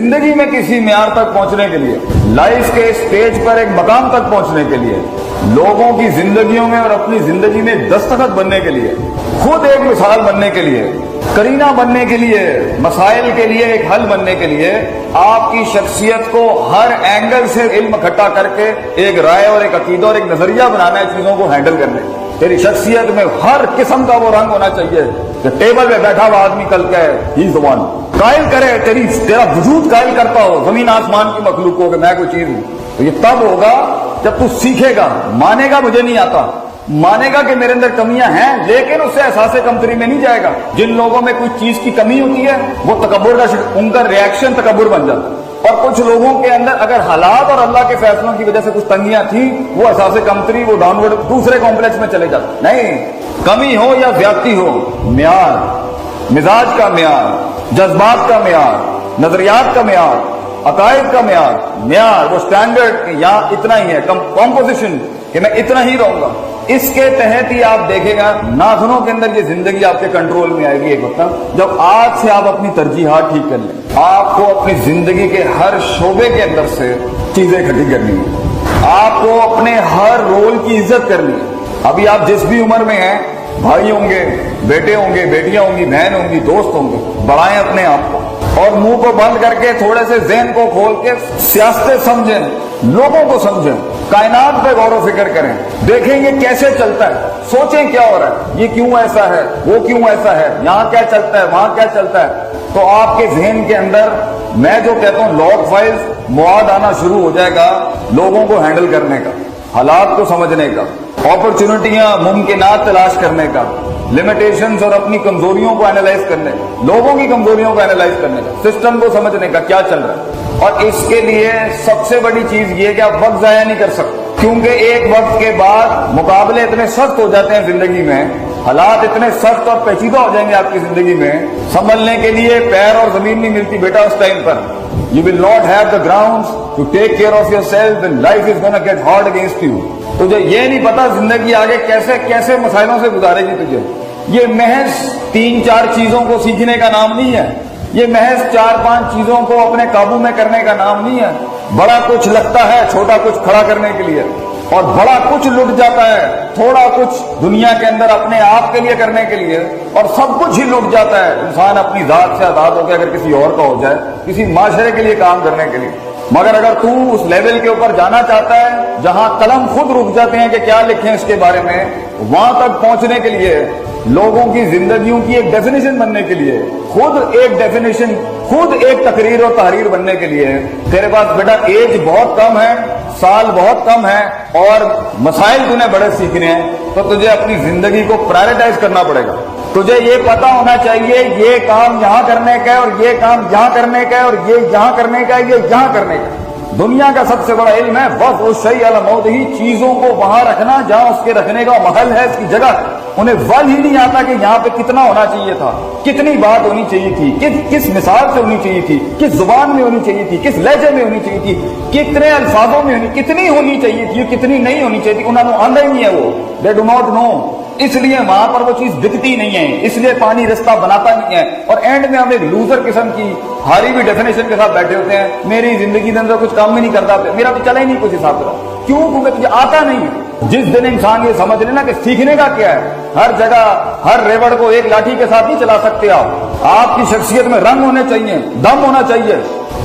जिंदगी में किसी म्यार तक पहुंचने के लिए, लाइफ के स्टेज पर एक मकाम तक पहुंचने के लिए, लोगों की जिंदगियों में और अपनी जिंदगी में दस्तखत बनने के लिए, खुद एक मिसाल बनने के लिए, करीना बनने के लिए, मसाइल के लिए एक हल बनने के लिए, आपकी शख्सियत को हर एंगल से इल्म इकट्ठा करके एक राय और एक अकीदा और एक नजरिया बनाना है चीजों को हैंडल करने। तेरी शख्सियत में हर किस्म का वो रंग होना चाहिए कि टेबल पे बैठा हुआ आदमी कल कहे ही ज़ुबान कायल करे, तेरा वजूद कायल करता हो जमीन आसमान की मखलूक को कि मैं कोई चीज हूं। तो ये तब होगा जब तू सीखेगा, मानेगा मुझे नहीं आता, मानेगा कि मेरे अंदर कमियां हैं, लेकिन उससे एहसास कमतरी में नहीं जाएगा। जिन लोगों में कोई चीज की कमी होती है वो तकब्बुर का, उनका रिएक्शन तकब्बुर बन जाता है। और कुछ लोगों के अंदर अगर हालात और अल्लाह के फैसलों की वजह से कुछ तंगियां थी, वो एहसास कमतरी, वो डाउनवर्ड दूसरे कॉम्प्लेक्स में चले जाते। नहीं, कमी हो या ज्यादती हो, म्यार, मिजाज का म्यार, जज्बात का म्यार, नजरियात का म्यार, अकायद का म्यार, वो स्टैंडर्ड यहाँ इतना ही है, कॉम्पोजिशन कि मैं इतना ही रहूंगा। इसके तहत ही आप देखेगा नाखूनों के अंदर ये जिंदगी आपके कंट्रोल में आएगी एक वक्त, जब आज से आप अपनी तरजीहात ठीक कर लें। आपको अपनी जिंदगी के हर शोबे के अंदर से चीजें इकट्ठी करनी है, आपको अपने हर रोल की इज्जत करनी है। अभी आप जिस भी उम्र में हैं, भाई होंगे, बेटे होंगे, बेटियां होंगी, बहन होंगी, दोस्त होंगे, बढ़ाएं अपने आप को और मुंह को बंद करके थोड़े से ज़हन को खोल के सियासतें समझें, लोगों को समझें, कायनात पे गौर व फिक्र करें, देखेंगे कैसे चलता है, सोचें क्या हो रहा है, ये क्यों ऐसा है, वो क्यों ऐसा है, यहाँ क्या चलता है, वहां क्या चलता है। तो आपके ज़हन के अंदर मैं जो कहता हूँ लॉग फाइल्स मवाद आना शुरू हो जाएगा, लोगों को हैंडल करने का, हालात को समझने का, अपॉर्चुनिटियां मुमकिनात तलाश करने का, लिमिटेशंस और अपनी कमजोरियों को एनालाइज करने, लोगों की कमजोरियों को एनालाइज करने का, सिस्टम को समझने का क्या चल रहा है। और इसके लिए सबसे बड़ी चीज ये कि आप वक्त जाया नहीं कर सकते, क्योंकि एक वक्त के बाद मुकाबले इतने सख्त हो जाते हैं जिंदगी में, हालात इतने सख्त और पेचीदा हो जाएंगे आपकी जिंदगी में, संभलने के लिए पैर और जमीन नहीं मिलती बेटा उस टाइम पर। You will not have the grounds to take care of yourself when life is gonna get hard against you. तुझे ये नहीं पता जिंदगी आगे कैसे कैसे मसाइलों से गुजारेगी तुझे। ये महज 3-4 चीजों को सीखने का नाम नहीं है, ये महज 4-5 चीजों को अपने काबू में करने का नाम नहीं है। बड़ा कुछ लगता है छोटा कुछ खड़ा करने के लिए, और बड़ा कुछ लुट जाता है थोड़ा कुछ दुनिया के अंदर अपने आप के लिए करने के लिए, और सब कुछ ही लुट जाता है इंसान अपनी जात से आजाद होकर अगर किसी और का हो जाए, किसी माशरे के लिए काम करने के लिए। मगर अगर तू उस लेवल के ऊपर जाना चाहता है जहां कलम खुद रुक जाते हैं कि क्या लिखें इसके बारे में, वहां तक पहुंचने के लिए, लोगों की जिंदगियों की एक डेफिनेशन बनने के लिए, खुद एक डेफिनेशन, खुद एक तकरीर और तहरीर बनने के लिए, तेरे पास बेटा एज बहुत कम है, साल बहुत कम है और मसाइल तूने बड़े सीखने हैं, तो तुझे अपनी जिंदगी को प्रायोरिटाइज करना पड़ेगा। तुझे ये पता होना चाहिए ये काम यहां करने का है और ये काम यहां करने का है और ये यहां करने का है, ये यहां करने का है। दुनिया का सबसे बड़ा इल्म है बस वो शई अला मौत ही, चीजों को वहां रखना जहां उसके रखने का महल है, इसकी जगह। उन्हें वल ही नहीं आता कि यहाँ पे कितना होना चाहिए था, कितनी बात होनी चाहिए थी, किस मिसाल से होनी चाहिए थी, किस जुबान में होनी चाहिए थी, किस लहजे में होनी चाहिए थी, कितने अल्फाजों में कितनी होनी चाहिए थी, कितनी नहीं होनी चाहिए थी। उन्होंने आंदा ही नहीं है वो, दे डू नॉट नो। इसलिए वहां पर वो चीज दिखती नहीं है, इसलिए पानी रास्ता बनाता नहीं है, और एंड में हम एक लूजर किस्म की हारी हुई डेफिनेशन के साथ बैठे होते हैं, मेरी जिंदगी के अंदर कुछ काम ही नहीं करता, मेरा तो चला ही नहीं कुछ हिसाब से। क्यों? क्योंकि तुझे आता नहीं है। जिस दिन इंसान ये समझ लेना कि सीखने का क्या है, हर जगह हर रेवड़ को एक लाठी के साथ नहीं चला सकते आप। आपकी शख्सियत में रंग होने चाहिए, दम होना चाहिए,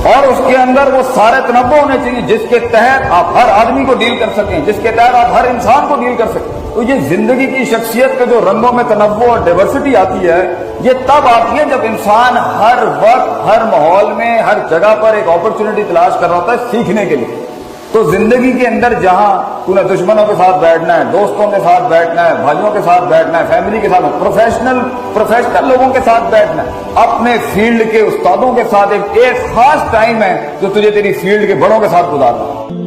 और उसके अंदर वो सारे तनव्वुर होने चाहिए जिसके तहत आप हर आदमी को डील कर सकें, जिसके तहत आप हर इंसान को डील कर सकें। तो ये जिंदगी की शख्सियत के जो रंगों में तनव्वुर और डाइवर्सिटी आती है, ये तब आती है जब इंसान हर वक्त, हर माहौल में, हर जगह पर एक अपॉर्चुनिटी तलाश कर रहा होता है सीखने के लिए। तो जिंदगी के अंदर जहां तूने दुश्मनों के साथ बैठना है, दोस्तों के साथ बैठना है, भाइयों के साथ बैठना है, फैमिली के साथ, प्रोफेशनल लोगों के साथ बैठना है, अपने फील्ड के उस्तादों के साथ एक खास टाइम है जो तुझे तेरी फील्ड के बड़ों के साथ गुजारना है।